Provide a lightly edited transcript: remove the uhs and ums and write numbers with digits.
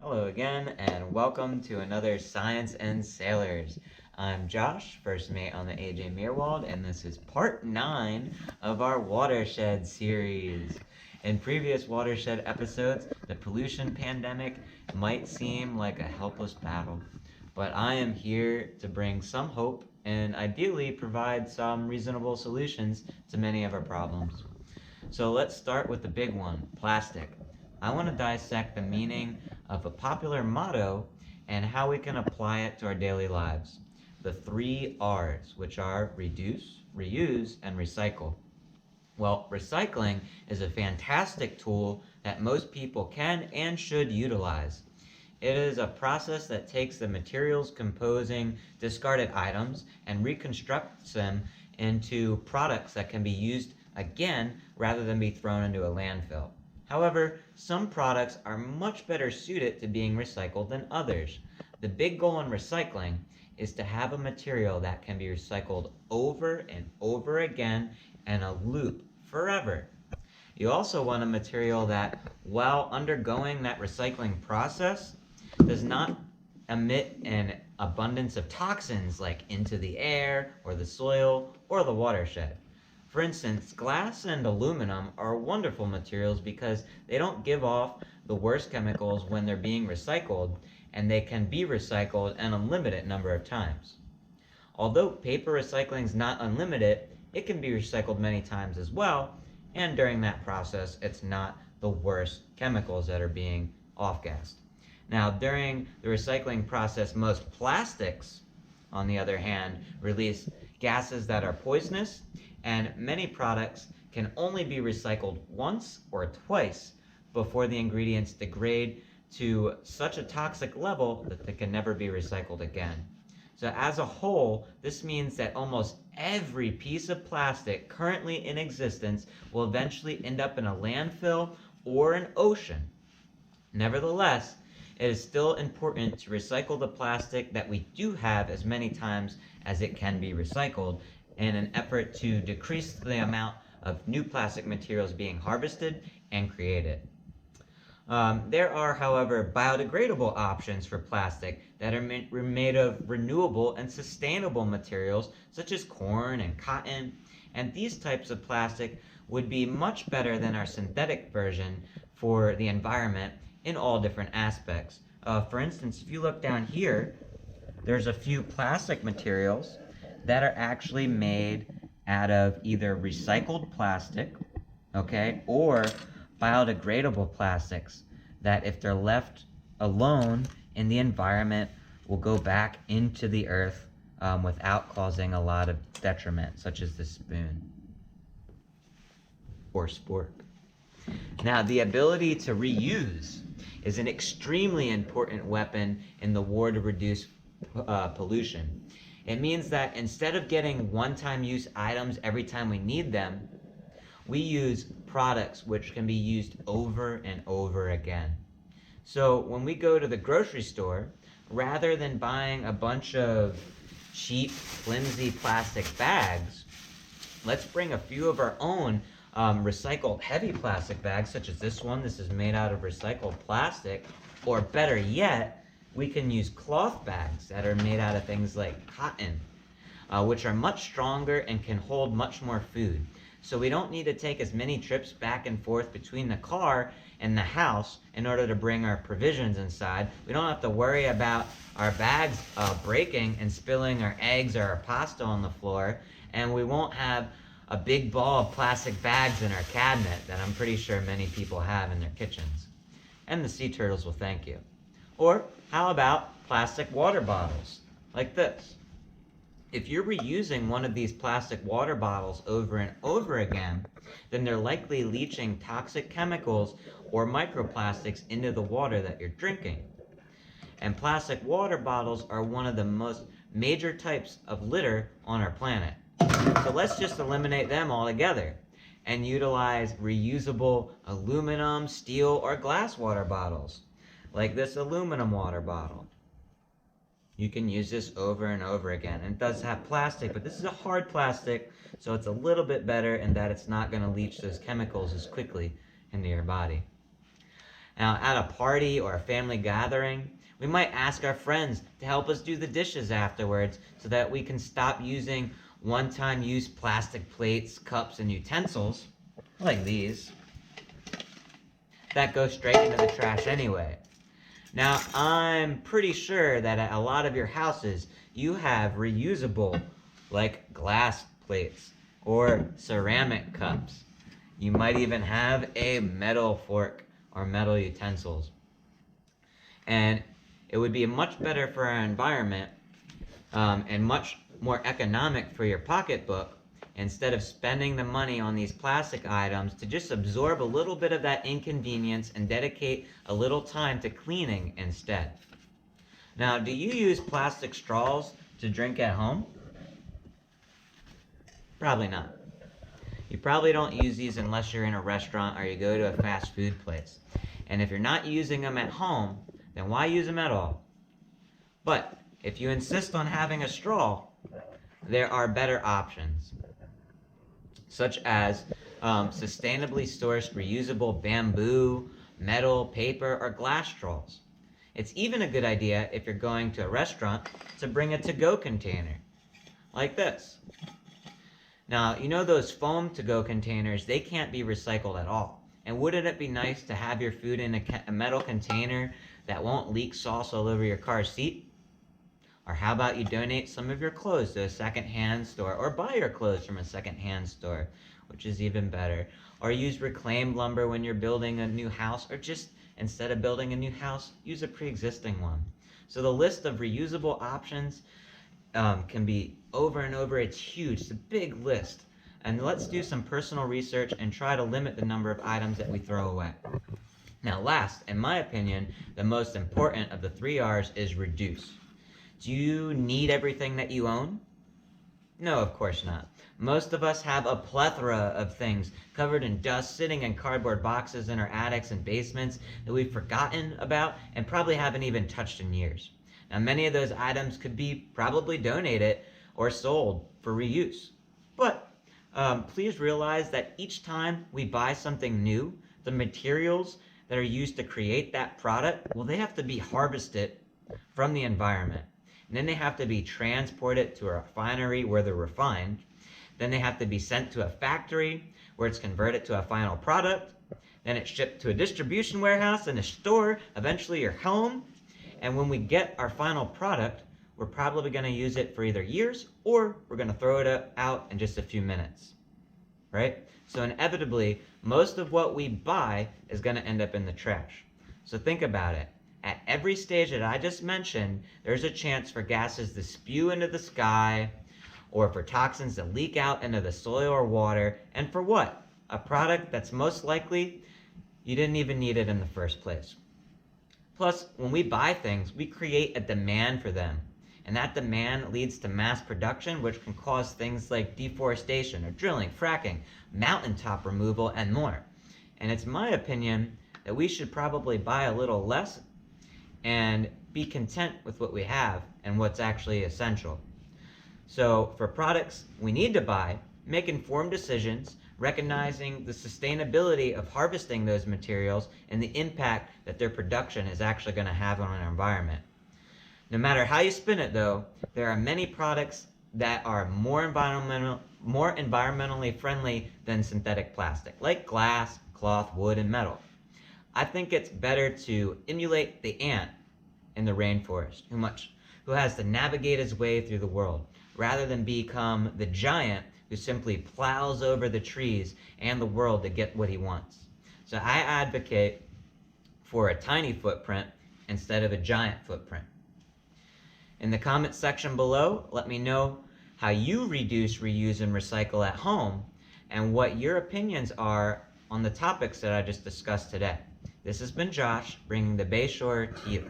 Hello again, and welcome to another Science and Sailors. I'm Josh, first mate on the AJ Meerwald, and this is part 9 of our Watershed series. In previous Watershed episodes, the pollution pandemic might seem like a helpless battle, but I am here to bring some hope and ideally provide some reasonable solutions to many of our problems. So let's start with the big one, plastic. I want to dissect the meaning of a popular motto and how we can apply it to our daily lives. The 3 R's, which are reduce, reuse, and recycle. Well, recycling is a fantastic tool that most people can and should utilize. It is a process that takes the materials composing discarded items and reconstructs them into products that can be used again rather than be thrown into a landfill. However, some products are much better suited to being recycled than others. The big goal in recycling is to have a material that can be recycled over and over again in a loop forever. You also want a material that, while undergoing that recycling process, does not emit an abundance of toxins like into the air or the soil or the watershed. For instance, glass and aluminum are wonderful materials because they don't give off the worst chemicals when they're being recycled, and they can be recycled an unlimited number of times. Although paper recycling is not unlimited, it can be recycled many times as well, and during that process, it's not the worst chemicals that are being off-gassed. Now, during the recycling process, most plastics, on the other hand, release gases that are poisonous, and many products can only be recycled once or twice before the ingredients degrade to such a toxic level that they can never be recycled again. So as a whole, this means that almost every piece of plastic currently in existence will eventually end up in a landfill or an ocean. Nevertheless, it is still important to recycle the plastic that we do have as many times as it can be recycled in an effort to decrease the amount of new plastic materials being harvested and created. There are, however, biodegradable options for plastic that are made of renewable and sustainable materials such as corn and cotton, and these types of plastic would be much better than our synthetic version for the environment in all different aspects. For instance, if you look down here, there's a few plastic materials that are actually made out of either recycled plastic, okay, or biodegradable plastics that, if they're left alone in the environment, will go back into the earth without causing a lot of detriment, such as the spoon or spork. Now, the ability to reuse is an extremely important weapon in the war to reduce pollution. It means that instead of getting one-time use items every time we need them, we use products which can be used over and over again. So when we go to the grocery store, rather than buying a bunch of cheap, flimsy plastic bags, let's bring a few of our own recycled heavy plastic bags, such as this one. This is made out of recycled plastic, or better yet, we can use cloth bags that are made out of things like cotton, which are much stronger and can hold much more food. So we don't need to take as many trips back and forth between the car and the house in order to bring our provisions inside. We don't have to worry about our bags breaking and spilling our eggs or our pasta on the floor, and we won't have a big ball of plastic bags in our cabinet that I'm pretty sure many people have in their kitchens. And the sea turtles will thank you. Or how about plastic water bottles, like this? If you're reusing one of these plastic water bottles over and over again, then they're likely leaching toxic chemicals or microplastics into the water that you're drinking. And plastic water bottles are one of the most major types of litter on our planet. So let's just eliminate them altogether and utilize reusable aluminum, steel, or glass water bottles, like this aluminum water bottle. You can use this over and over again. And it does have plastic, but this is a hard plastic, so it's a little bit better in that it's not going to leach those chemicals as quickly into your body. Now, at a party or a family gathering, we might ask our friends to help us do the dishes afterwards so that we can stop using one-time use plastic plates, cups, and utensils, like these, that go straight into the trash anyway. Now, I'm pretty sure that at a lot of your houses, you have reusable, like glass plates or ceramic cups. You might even have a metal fork or metal utensils. And it would be much better for our environment and much more economic for your pocketbook, instead of spending the money on these plastic items, to just absorb a little bit of that inconvenience and dedicate a little time to cleaning instead. Now, do you use plastic straws to drink at home? Probably not. You probably don't use these unless you're in a restaurant or you go to a fast food place. And if you're not using them at home, then why use them at all? But if you insist on having a straw, there are better options, such as sustainably sourced reusable bamboo, metal, paper, or glass straws. It's even a good idea, if you're going to a restaurant, to bring a to-go container, like this. Now, you know those foam to-go containers, they can't be recycled at all. And wouldn't it be nice to have your food in a metal container that won't leak sauce all over your car seat? Or how about you donate some of your clothes to a second-hand store, or buy your clothes from a second-hand store, which is even better. Or use reclaimed lumber when you're building a new house, or just, instead of building a new house, use a pre-existing one. So the list of reusable options can be over and over. It's huge. It's a big list. And let's do some personal research and try to limit the number of items that we throw away. Now, last, in my opinion, the most important of the 3 R's is reduce. Do you need everything that you own? No, of course not. Most of us have a plethora of things covered in dust, sitting in cardboard boxes in our attics and basements that we've forgotten about and probably haven't even touched in years. Now, many of those items could be probably donated or sold for reuse. But please realize that each time we buy something new, the materials that are used to create that product, well, they have to be harvested from the environment. And then they have to be transported to a refinery where they're refined. Then they have to be sent to a factory where it's converted to a final product. Then it's shipped to a distribution warehouse and a store, eventually your home. And when we get our final product, we're probably going to use it for either years, or we're going to throw it out in just a few minutes, right? So inevitably, most of what we buy is going to end up in the trash. So think about it. At every stage that I just mentioned, there's a chance for gases to spew into the sky, or for toxins to leak out into the soil or water. And for what? A product that's most likely you didn't even need it in the first place. Plus, when we buy things, we create a demand for them. And that demand leads to mass production, which can cause things like deforestation or drilling, fracking, mountaintop removal, and more. And it's my opinion that we should probably buy a little less and be content with what we have and what's actually essential. So for products we need to buy, make informed decisions, recognizing the sustainability of harvesting those materials and the impact that their production is actually going to have on our environment. No matter how you spin it, though, there are many products that are more environmentally friendly than synthetic plastic, like glass, cloth, wood, and metal. I think it's better to emulate the ant in the rainforest, who has to navigate his way through the world, rather than become the giant who simply plows over the trees and the world to get what he wants. So I advocate for a tiny footprint instead of a giant footprint. In the comments section below, let me know how you reduce, reuse, and recycle at home, and what your opinions are on the topics that I just discussed today. This has been Josh, bringing the Bayshore to you.